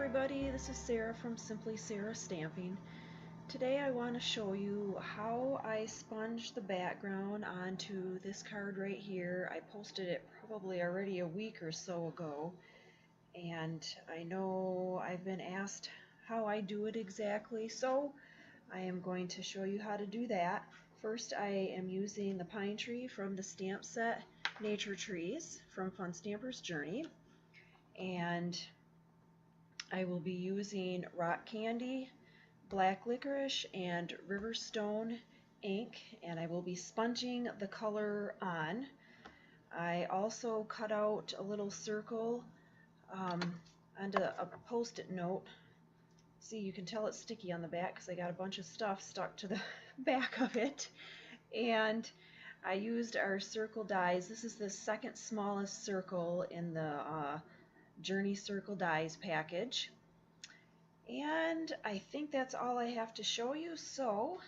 everybody, this is Sarah from Simply Sarah Stamping. Today I want to show you how I sponge the background onto this card right here. I posted it probably already a week or so ago, and I know I've been asked how I do it exactly, so I am going to show you how to do that. First, I am using the pine tree from the stamp set Nature Trees from Fun Stamper's Journey, and I will be using rock candy, black licorice, and Riverstone ink, and I will be sponging the color on. I also cut out a little circle onto a post-it note. See, you can tell it's sticky on the back because I got a bunch of stuff stuck to the back of it. And I used our circle dies. This is the second smallest circle in the Journey Circle Dies package. And I think that's all I have to show you, so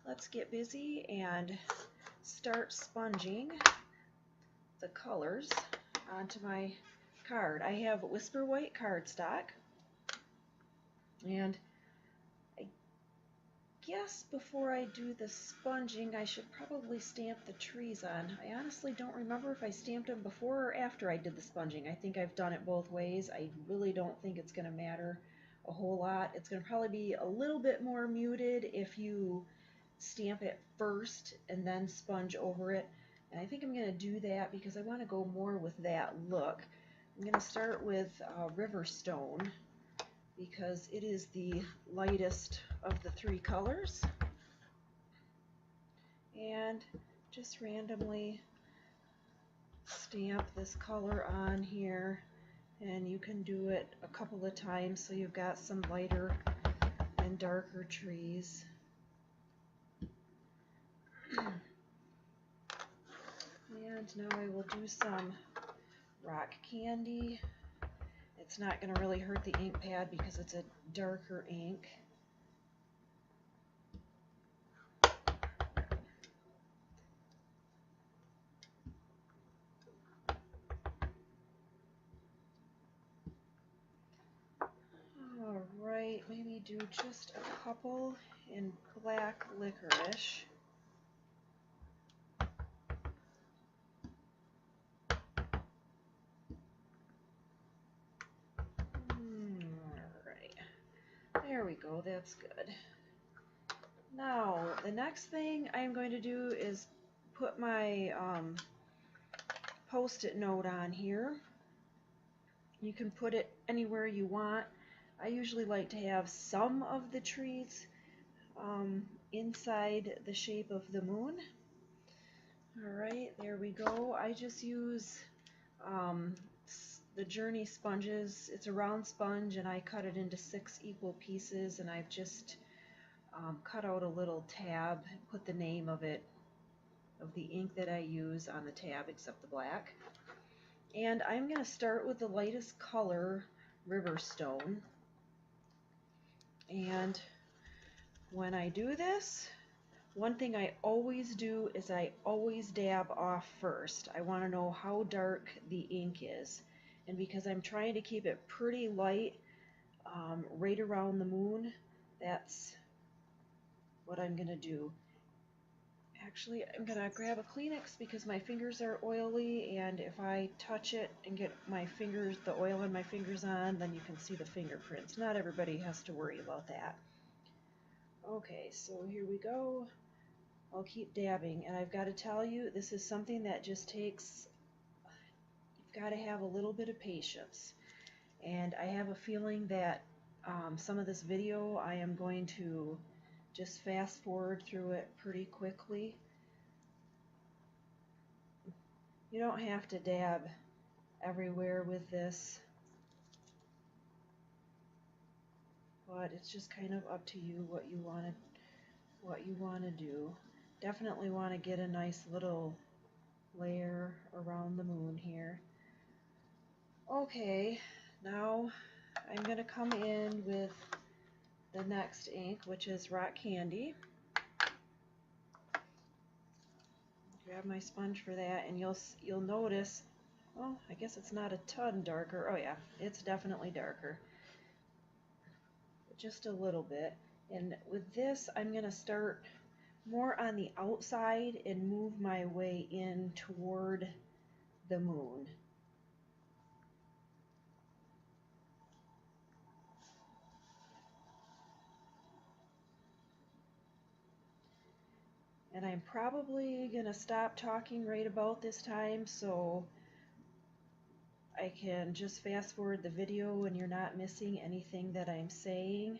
let's get busy and start sponging the colors onto my card. I have Whisper White cardstock, and I guess before I do the sponging I should probably stamp the trees on. I honestly don't remember if I stamped them before or after I did the sponging. I think I've done it both ways. I really don't think it's going to matter a whole lot. It's going to probably be a little bit more muted if you stamp it first and then sponge over it. And I think I'm going to do that because I want to go more with that look. I'm going to start with Riverstone because it is the lightest of the three colors. And just randomly stamp this color on here. And you can do it a couple of times so you've got some lighter and darker trees. And now I will do some rock candy. It's not going to really hurt the ink pad because it's a darker ink. Alright, maybe do just a couple in black licorice. Alright, there we go, that's good. Now, the next thing I'm going to do is put my post-it note on here. You can put it anywhere you want. I usually like to have some of the trees inside the shape of the moon. Alright, there we go. I just use the Journey sponges. It's a round sponge and I cut it into 6 equal pieces, and I've just cut out a little tab, put the name of it, of the ink that I use on the tab except the black. And I'm going to start with the lightest color, Riverstone. And when I do this, one thing I always do is I always dab off first. I want to know how dark the ink is. And because I'm trying to keep it pretty light right around the moon, that's what I'm going to do. Actually, I'm going to grab a Kleenex because my fingers are oily, and if I touch it and get my fingers, the oil on my fingers on, then you can see the fingerprints. Not everybody has to worry about that. Okay, so here we go. I'll keep dabbing, and I've got to tell you, this is something that just takes, you've got to have a little bit of patience. And I have a feeling that some of this video I am going to just fast forward through it pretty quickly. You don't have to dab everywhere with this, but it's just kind of up to you what you want to do. Definitely want to get a nice little layer around the moon here. Okay, now I'm going to come in with the next ink, which is rock candy. Grab my sponge for that, and you'll notice, well, I guess it's not a ton darker. Oh yeah, it's definitely darker. just a little bit. And with this, I'm going to start more on the outside and move my way in toward the moon. And I'm probably going to stop talking right about this time so I can just fast forward the video and you're not missing anything that I'm saying.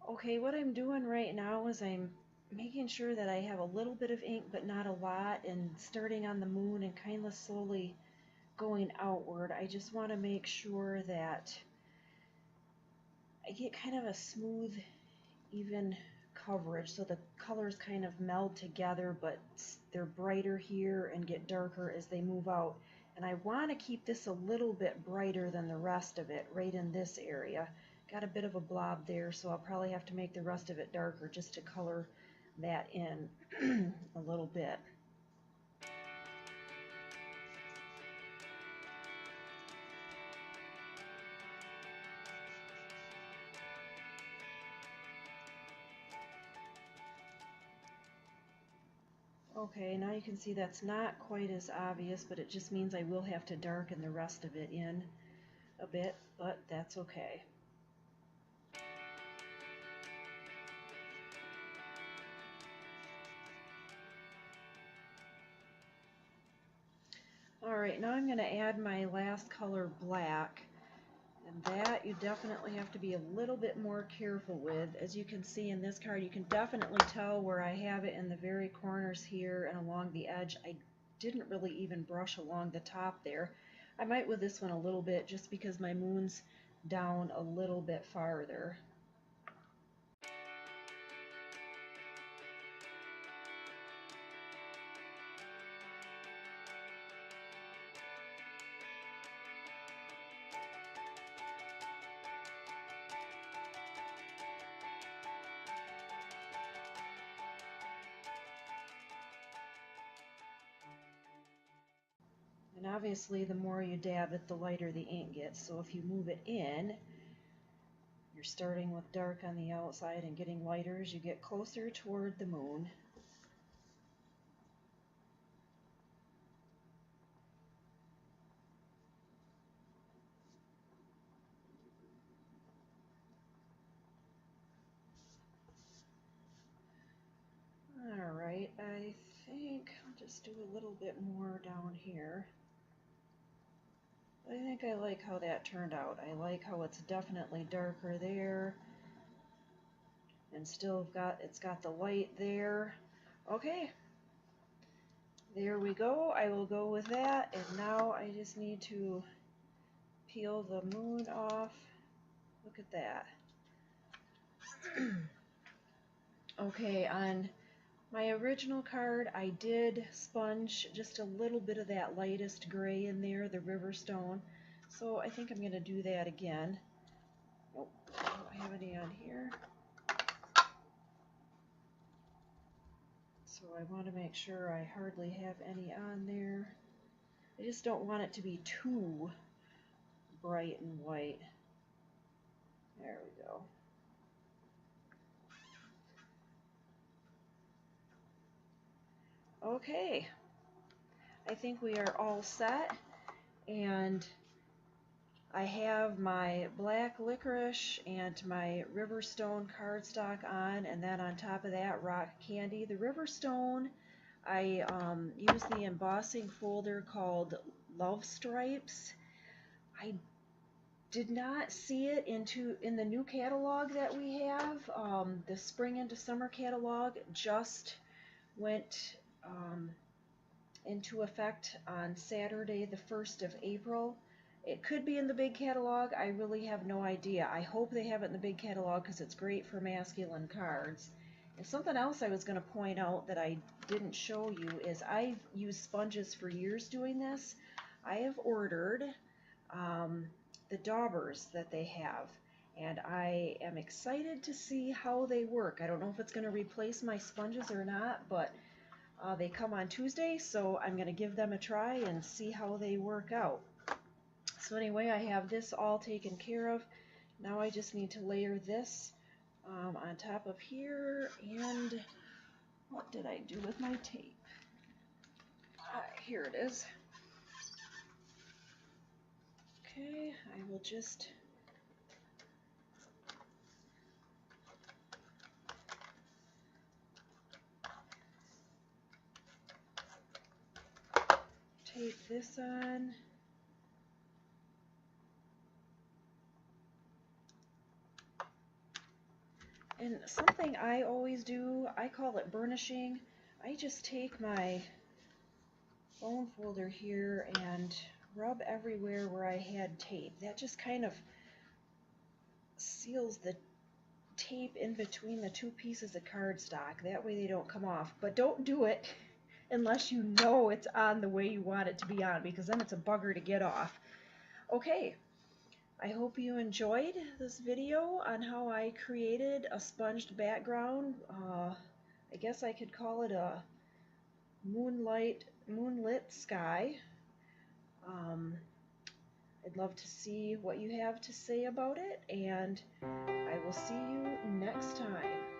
Okay, what I'm doing right now is I'm making sure that I have a little bit of ink but not a lot, and starting on the moon and kind of slowly going outward. I just want to make sure that I get kind of a smooth, even coverage so the colors kind of meld together, but they're brighter here and get darker as they move out. And I want to keep this a little bit brighter than the rest of it right in this area. Got a bit of a blob there, so I'll probably have to make the rest of it darker just to color that in a little bit. Okay, now you can see that's not quite as obvious, but it just means I will have to darken the rest of it in a bit, but that's okay. Alright, now I'm going to add my last color, black, and that you definitely have to be a little bit more careful with. As you can see in this card, you can definitely tell where I have it in the very corners here and along the edge. I didn't really even brush along the top there. I might with this one a little bit just because my moon's down a little bit farther. And obviously the more you dab it, the lighter the ink gets. So if you move it in, you're starting with dark on the outside and getting lighter as you get closer toward the moon. Alright, I think I'll just do a little bit more down here. I think I like how that turned out. I like how it's definitely darker there and still it's got the light there. Okay, there we go. I will go with that, and now I just need to peel the moon off. Look at that. Okay, on my original card, I did sponge just a little bit of that lightest gray in there, the river stone. So I think I'm going to do that again. Oh, I don't have any on here. So I want to make sure I hardly have any on there. I just don't want it to be too bright and white. There we go. Okay, I think we are all set, and I have my black licorice and my Riverstone cardstock on, and then on top of that, rock candy. The Riverstone, I use the embossing folder called Love Stripes. I did not see it in the new catalog that we have. The spring into summer catalog just went into effect on Saturday, the 1st of April. It could be in the big catalog. I really have no idea. I hope they have it in the big catalog because it's great for masculine cards. And something else I was going to point out that I didn't show you is I've used sponges for years doing this. I have ordered the daubers that they have, and I am excited to see how they work. I don't know if it's going to replace my sponges or not, but they come on Tuesday, so I'm going to give them a try and see how they work out. So anyway, I have this all taken care of. Now I just need to layer this on top of here. And what did I do with my tape? Here it is. Okay, I will just tape this on. And something I always do, I call it burnishing. I just take my bone folder here and rub everywhere where I had tape. That just kind of seals the tape in between the two pieces of cardstock. That way they don't come off. But don't do it unless you know it's on the way you want it to be on, because then it's a bugger to get off. Okay, I hope you enjoyed this video on how I created a sponged background. I guess I could call it a moonlit sky. I'd love to see what you have to say about it, and I will see you next time.